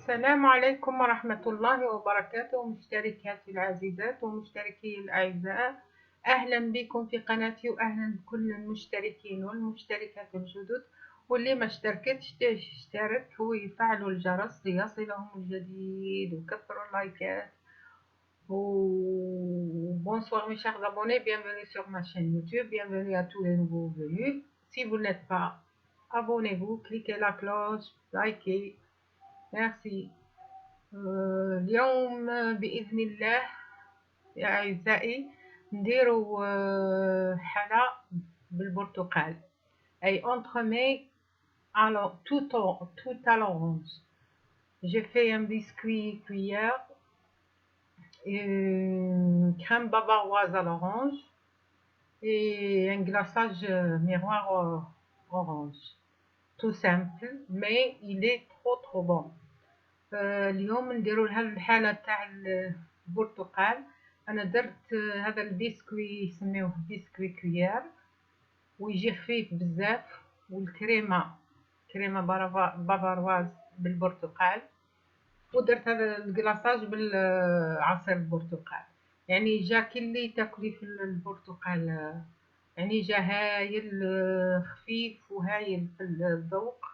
السلام عليكم ورحمة الله وبركاته مشتركاتي العزيزات ومشتركي الأعزاء. أهلا بكم في قناتي وأهلا بكل المشتركين والمشتركات الجدد، واللي ما اشتركتش تشترك ويفعلوا الجرس ليصلهم الجديد وكثروا اللايكات. Bonsoir mes chers abonnés, bienvenue sur ma chaîne YouTube, bienvenue à tous les nouveaux venus. Si vous n'êtes pas, abonnez-vous, cliquez la cloche, likez. Merci. اليوم بإذن الله يا أعزائي نديرو حلا بالبرتقال، أي entremets tout à l'orange. J'ai fait un biscuit cuillère, une crème bavaroise à l'orange et un glaçage miroir orange. Tout simple, mais il est trop bon. اليوم نديرو لها الحالة تاع البرتقال. انا درت هذا البسكوي يسميوه بسكوي كويار ويجي خفيف بزاف، والكريمة كريمة بافارواز بالبرتقال، ودرت هذا الكلاصاج بالعصير البرتقال. يعني جا كي اللي تاكلي في البرتقال، يعني جا هايل خفيف وهايل في الذوق.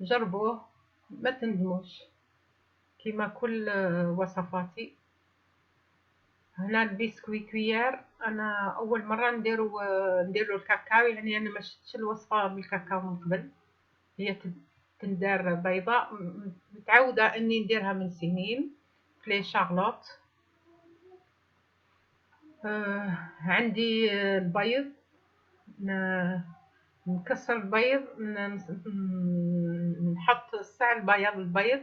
جربوه ما تندموش كيما كل وصفاتي. هنا البسكوي كويار انا اول مره نديرو الكاكاو، يعني انا ما شفتش الوصفه بالكاكاو من قبل، هي تندار بيضاء، متعوده اني نديرها من سنين في لي شارلوت. عندي البيض، نكسر البيض، نحط ساع البياض البيض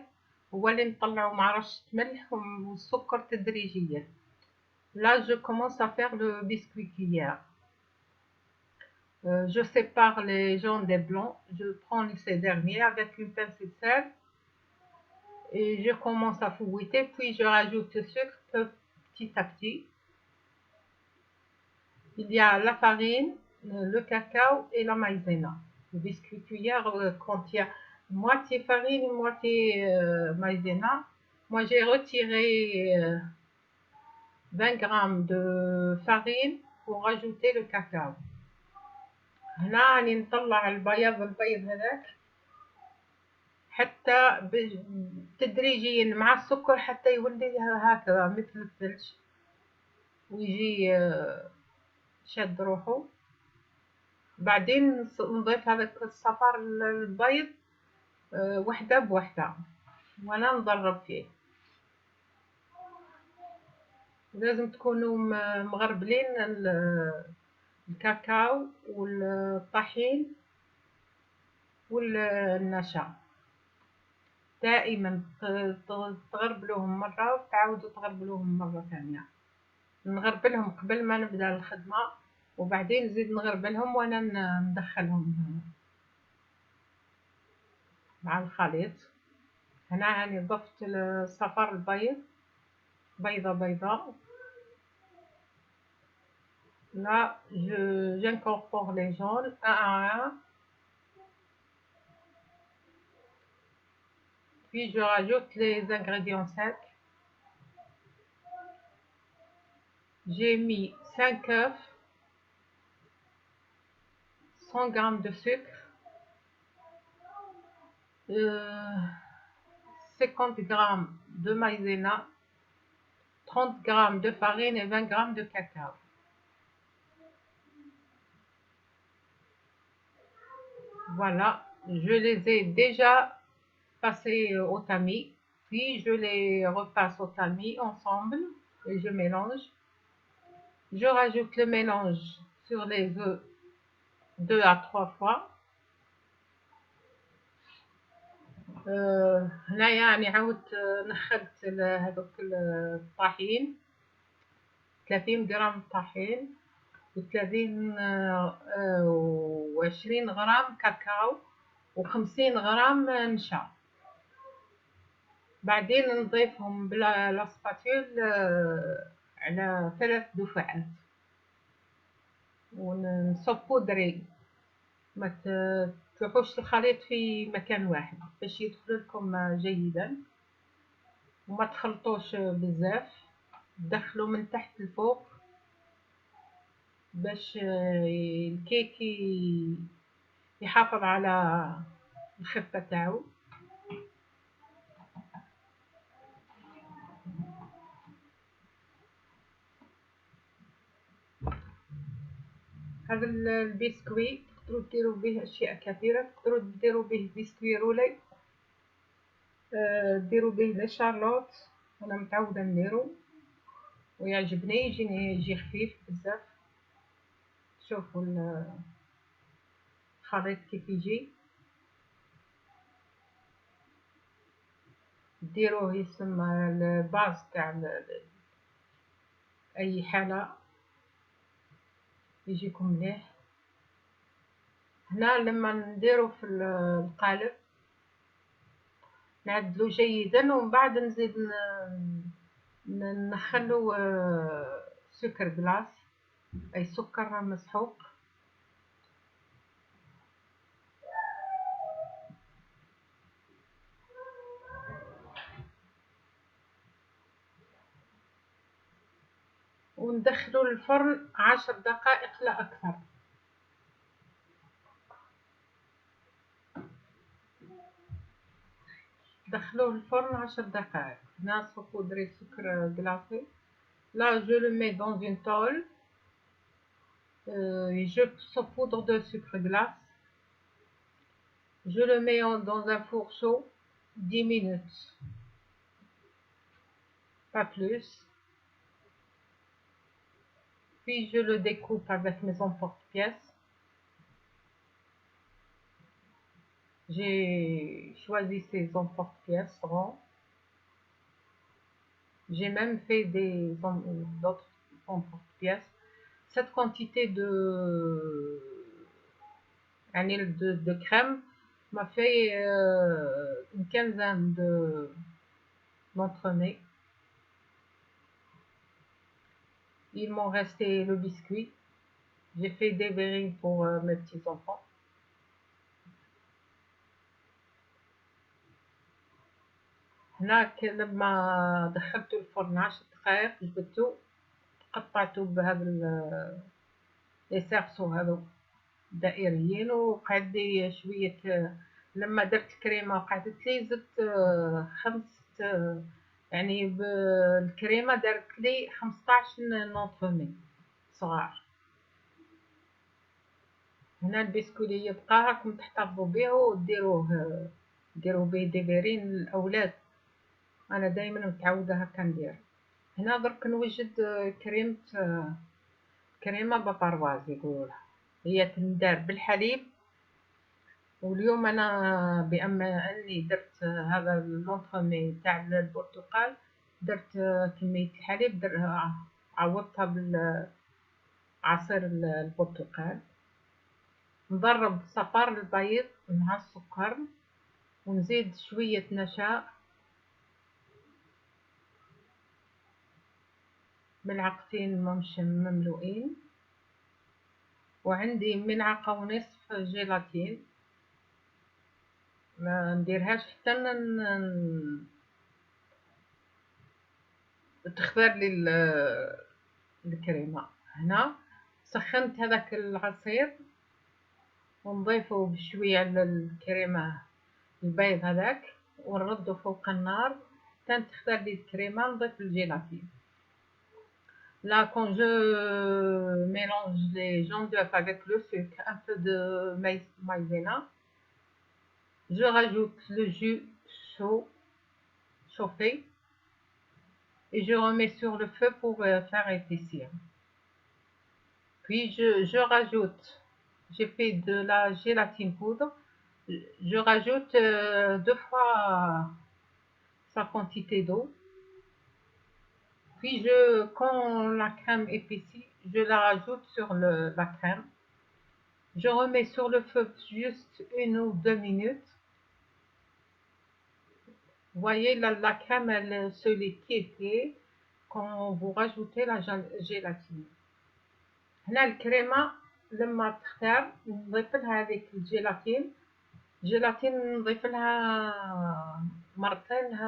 هو اللي نطلعو مع رشة ملح والسكر تدريجيا. Là je commence à faire le biscuit cuillère. Je sépare les jaunes des blancs, je prends ces derniers avec une pincée de sel et je commence à fouetter, puis je rajoute le sucre petit à petit. Il y a la farine, le cacao et la maïzena. Le biscuit cuillère contient moitié farine et moitié maïzena. Moi j'ai retiré 20 grammes de farine pour rajouter le cacao. هنا راني نطلع البيض هذاك حتى تدريجيا مع السكر حتى يولي هكذا مثل الثلج ويجي شاد روحو. بعدين نضيف هذاك الصفار البيض وحده بوحده وانا نضرب فيه. لازم تكونوا مغربلين الكاكاو والطحين والنشا، دائما تغربلوهم مرة وتعاودوا تغربلوهم مرة ثانية. نغربلهم قبل ما نبدا الخدمة وبعدين نزيد نغربلهم وانا ندخلهم مع الخليط. هنا راني ضفت الصفار البيض بيضة بيضاء. Là, j'incorpore les jaunes un à un. Puis je rajoute les ingrédients secs. J'ai mis 5 œufs, 100 g de sucre, 50 g de maïzena, 30 g de farine et 20 g de cacao. Voilà, je les ai déjà passés au tamis, puis je les repasse au tamis ensemble et je mélange. Je rajoute le mélange sur les œufs 2 à 3 fois. هنايا راني عاودت نخلت هذوك الطحين 30 غرام طحين و30 و20 غرام كاكاو و50 غرام نشا. بعدين نضيفهم بالاسباتيل على 3 دفعات ونصبودري، ما تلوحوش الخليط في مكان واحد باش يدخل لكم جيدا. وما تخلطوش بزاف، دخلوا من تحت لفوق باش الكيك يحافظ على الخفة تاعو. هذا البسكويت تقدروا ديروا به اشياء كثيره، تقدروا ديروا به بسكوي رولي، ديروا به لي شارلوت، انا متعوده نديرو ويعجبني، يجي خفيف بزاف. شوفوا الخليط كيف يجي، ديروه يسمى الباز تاع اي حاله يجيكم مليح. هنا لما نديرو في القالب نعدلو جيدا، ومن بعد نزيد نخلو سكر جلاس، اي سكر مسحوق. وندخلو للفرن 10 دقائق لا اكثر. دخلوه الفرن 10 دقائق. هنا saupoudré sucre glacé. Là je le mets dans une tôle, et je saupoudre de sucre glace. Je le mets dans un four chaud 10 minutes, pas plus. Puis je le découpe avec mes emporte-pièces. J'ai choisi ces emporte-pièces ronds. J'ai même fait d'autres emporte-pièces. Cette quantité de crème m'a fait une quinzaine d'entremets. Il m'en restait le biscuit. J'ai fait des verrines pour mes petits enfants. هناك لما دخلته الفرن 10 دقائق جبدته، قطعته بهذا لي سيرسو هذو دائريين، وقعد لي شوية. لما درت الكريمة قعدت لي زدت يعني بالكريمة دارت لي 15 نونترومي صغار. هنا البسكوت اللي يبقى راكم تحتفظوا به وديروه، ديروا به دي فيرين للأولاد. أنا دايما متعودة هكا ندير. هنا درك نوجد كريمة بابارواز يقولولها، هي تندار بالحليب. واليوم أنا بأما أني درت هذا اللونترومي تاع البرتقال، درت كمية الحليب عوضتها بالعصير البرتقال. نضرب صفار البيض مع السكر، ونزيد شوية نشا، ملعقتين مملوئين، وعندي ملعقة ونصف جيلاتين. ما نديرهاش حتى تخضر لي الكريمة. هنا سخنت هذاك العصير ونضيفه بشوية على الكريمة البيض هذاك، ونردو فوق النار حتى تخضر لي الكريمة. نضيف الجيلاتين. Là, quand je mélange les jaune d'œuf avec le sucre, un peu de maïzena, je rajoute le jus chaud, chauffé, et je remets sur le feu pour faire épaissir. Puis je rajoute, j'ai fait de la gélatine poudre, je rajoute 2 fois sa quantité d'eau. Puis quand la crème épaissit, je la rajoute sur la crème. Je remets sur le feu juste 1 ou 2 minutes. Vous voyez, la crème, elle se liquéfie quand vous rajoutez la gélatine. هنا الكريمة لما تختار نضيف لها هذيك الجيلاتين، نضيف لها مرتين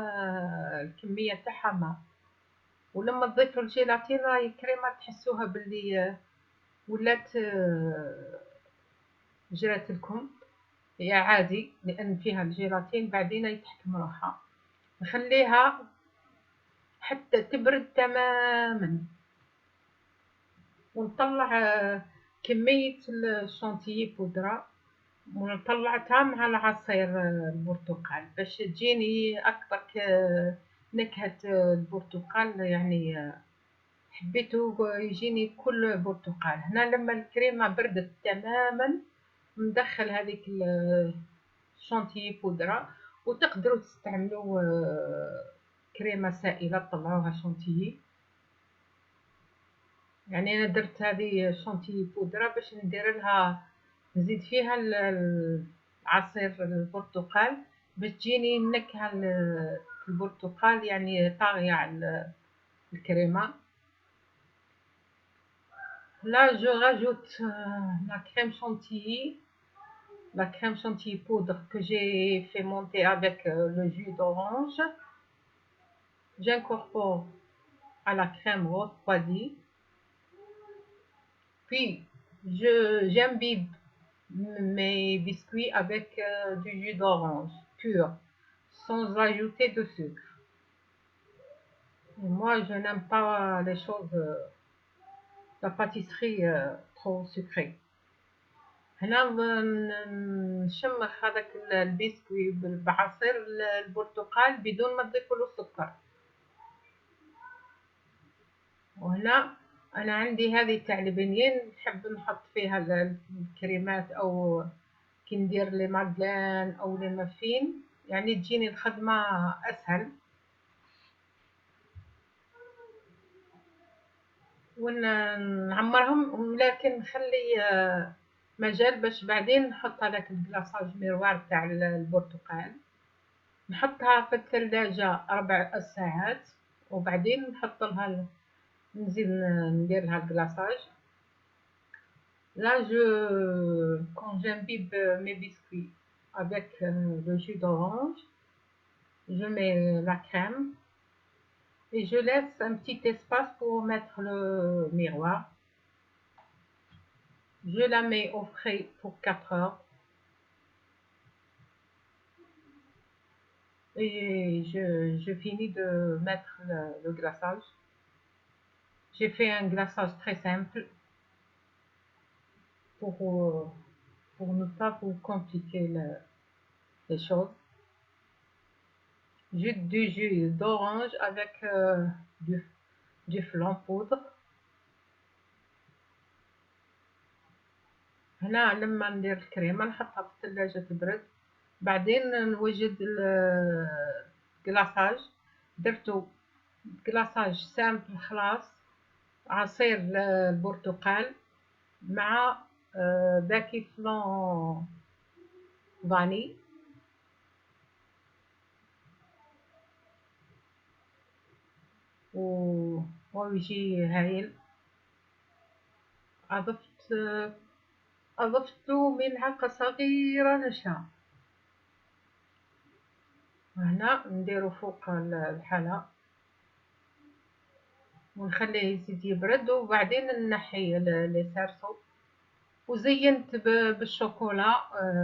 الكمية تاعها ماء. ولما تضيفوا الجيلاتين راهي كريمة تحسوها باللي ولات جرات لكم. هي عادي لأن فيها الجيلاتين بعدين يتحكم روحها. نخليها حتى تبرد تماما ونطلع كمية الشونتيي بودرة ونطلعتها مع العصير البرتقال باش تجيني أكبر نكهة البرتقال، يعني حبيته يجيني كل برتقال. هنا لما الكريمة بردت تماما ندخل هذيك الشونتيي بودرة، وتقدروا تستعملوا كريمة سائلة تطلعوها شونتيي. يعني أنا درت هذه شونتيي بودرة باش ندير لها نزيد فيها عصير البرتقال باش تجيني النكهة البرتقال يعني طاغية على الكريمة. Là, je rajoute la crème chantilly, la crème chantilly poudre que j'ai fait monter avec le jus d'orange. J'incorpore à la crème refroidie. Puis, j'imbibe mes biscuits avec du jus d'orange pur, sans ajouter de sucre. Et moi, je n'aime pas les choses, la pâtisserie trop sucrée. هنا نشمخ هذاك البسكوي بعصير البرتقال بدون ما تضيفوا له سكر. وهنا انا عندي هذه تاع البنين نحب نحط فيها الكريمات، او كي ندير لي مادلين او لي مافين يعني تجيني الخدمه اسهل. ونعمرهم لكن نخلي مجال باش بعدين نحط هذاك الكلاصاج ميروار تاع البرتقال، نحطها في الثلاجة 4 ساعات وبعدين نحط لها نزيد ندير لها الكلاصاج. Là, quand j'imbibe mes biscuits avec le jus d'orange, je mets la crème et je laisse un petit espace pour mettre le miroir. Je la mets au frais pour 4 heures et je finis de mettre le glaçage. J'ai fait un glaçage très simple pour ne pas vous compliquer les choses. Du jus d'orange avec du flan poudre. هنا لما ندير الكريمة نحطها في الثلاجة تبرد، بعدين نوجد الكلاصاج. درتو كلاصاج سامبل خلاص، عصير البرتقال مع باكي فلان فاني. ويجي هايل. أضفت ملعقة صغيرة نشا. وهنا نديرو فوق الحلا ونخليه يزيد يبرد وبعدين نحي لي سارسو. وزينت بالشوكولا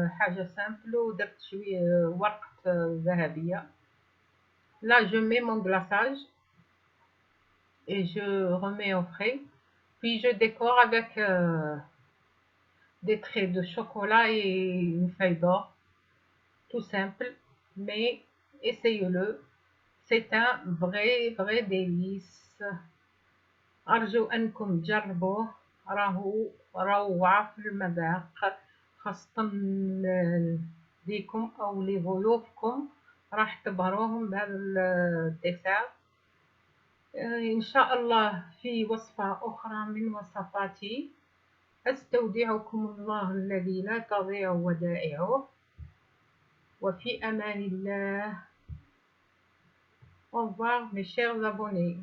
حاجة سامبل، ودرت شوية ورقة ذهبية. Là, je mets mon glaçage et je remets au frais. Puis je décore avec des traits de chocolat et une feuille d'or. Tout simple, mais essayez-le. C'est un vrai délice. أرجو أنكم تجربوه، راهو روعة في المذاق، خاصة ليكم أو لضيوفكم راح تبهروهم بهذا الديسير. إن شاء الله في وصفة أخرى من وصفاتي. أستودعكم الله الذي لا تضيع ودائعه، وفي أمان الله. Au revoir mes chers abonnés.